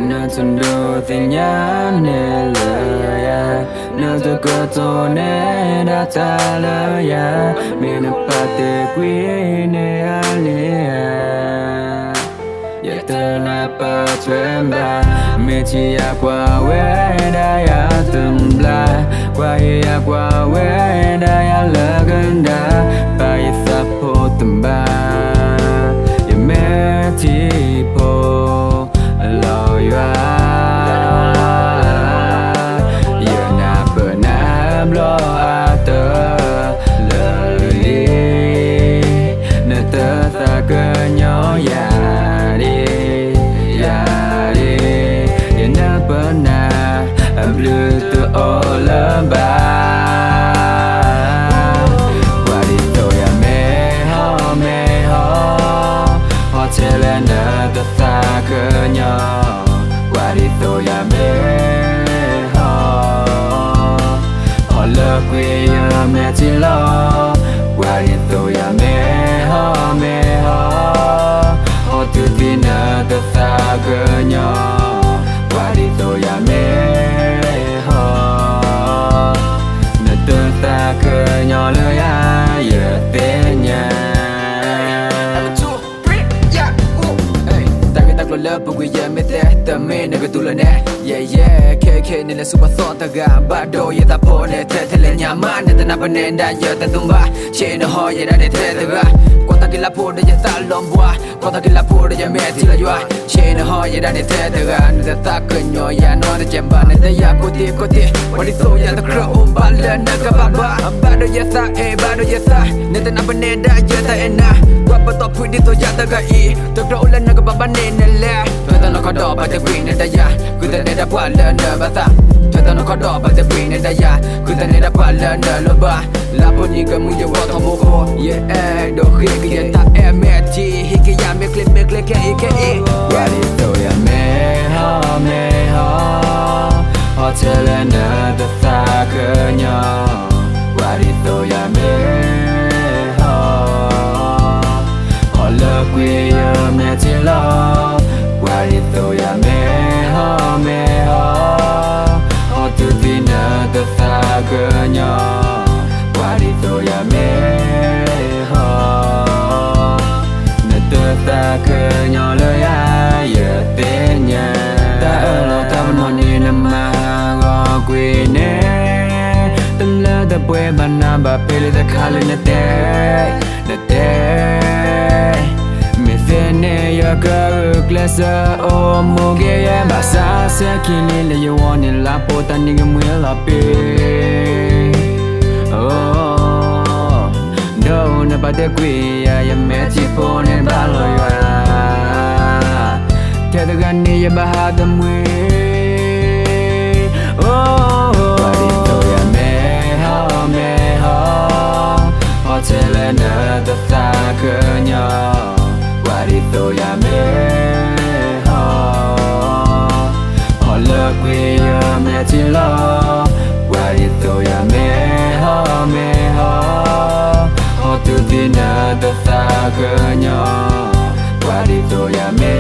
na tundo tinya ne la ya na to ko to ne da ta la ya me na pa te qui ne ale ya ya ta na pa tremba me chi ya qua we da ya tum bla qua ya qua we da ya la ganda pa ya sa po tum ba ya me ti po lo ya ya na pa na blo a te le li na ta ta ka nyo ya blue to all about what is to ya me ho hotel and the soccer nyo what is to ya me ho love we ya me ti lo what is to ya me ho to dinner the soccer nyo what is to ya me nhỏ lời ai giờ tên nhà ta cái ta còn lớp bây giờ mới té ta mê nơi cái tu lên nè yeah KK nên là super thon ta gà ba đôi giờ ta po nè thế thế là nhà má nên ta nạp nên đã giờ ta tung ba trên nó hỏi giờ đã để thế ta gà quan ta cái lá po để giờ ta lom qua quan ta cái lá po để giờ mẹ thì là doa trên nó hỏi giờ đã để thế ta gà nên ta cười nhỏ ya nó để chém ba nên ta ya cô tiวันที่โซยาตะเคราะห์บาเลนนักบาบาบาโดยาซาบาโดยาซาเนตนาบันเนดายาตาเอนาว่าปะตอพูดที่โซยาตะกะอีตะโดเลนนักบาบาเนนแลเธอตะนอคอดอบาตะกรีนดายากูตะเนดาบาเลนบาซาเธอตะนอคอดอบาตะกรีนดายากูตะเนดาบาเลนลบาลาปนีกะมุยะวะทอโมโคเยโดคิกยะตาเมทีฮิกยาเมคเลแคอีว่าดิโซยาเมฮอhotel and the soccer nyo what is to ya me ho love we ya me ti lo what is to ya me ho to dinner the soccer nyo what is to ya me na the soccer nyo lo ya ye te nya ta lo ta mo ni na ma quê nè từng lỡ ta quê bà nam bà pê lê ta khá lên nè tê mẹ phê nè ya cơ ước lẽ sơ ô mô ghê ya bà xa sẽ khi lê lê ya won nè la po ta nè ngâm mưa la pê đâu nè bà tê quê ya mẹ chi po nè bà lo ya theo ta gan nè ya bà ha ta mưa hotel and the soccer nyo what is to ya me ho love we ya me ti lo what is to ya me ho to dinner the soccer nyo what is to ya me